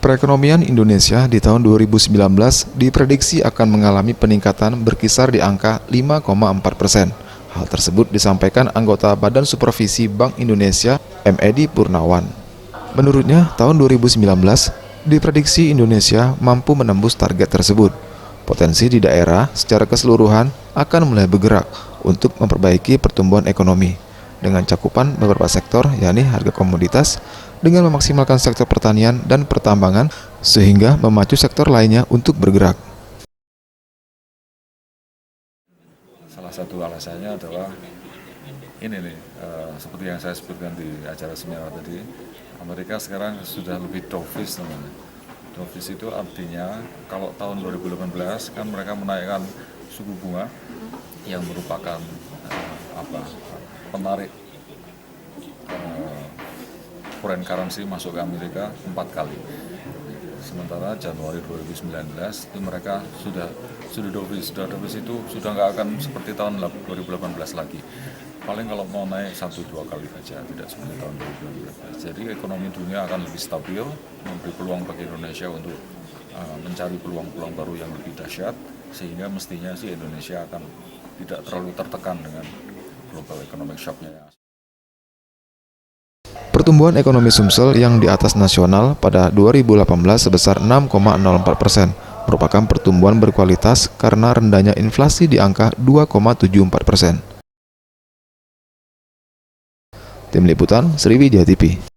Perekonomian Indonesia di tahun 2019 diprediksi akan mengalami peningkatan berkisar di angka 5,4%. Hal tersebut disampaikan anggota Badan Supervisi Bank Indonesia, M. Edi Purnawan. Menurutnya, tahun 2019 diprediksi Indonesia mampu menembus target tersebut. Potensi di daerah secara keseluruhan akan mulai bergerak untuk memperbaiki pertumbuhan ekonomi dengan cakupan beberapa sektor, yakni harga komoditas, dengan memaksimalkan sektor pertanian dan pertambangan sehingga memacu sektor lainnya untuk bergerak. Salah satu alasannya adalah ini nih, seperti yang saya sebutkan di acara seminar tadi, Amerika sekarang sudah lebih dovish namanya. Dovish itu artinya kalau tahun 2018 kan mereka menaikkan suku bunga yang merupakan penarik foreign currency masuk ke Amerika 4 kali. Sementara Januari 2019 itu mereka sudah dovish itu sudah nggak akan seperti tahun 2018 lagi. Paling kalau mau naik 1-2 kali saja, tidak seperti tahun 2018. Jadi ekonomi dunia akan lebih stabil, memberi peluang bagi Indonesia untuk mencari peluang-peluang baru yang lebih dahsyat, sehingga mestinya sih Indonesia akan tidak terlalu tertekan dengan global economic shock-nya. Pertumbuhan ekonomi Sumsel yang di atas nasional pada 2018 sebesar 6,04%, merupakan pertumbuhan berkualitas karena rendahnya inflasi di angka 2,74%. Tim Liputan, Sriwijaya TV.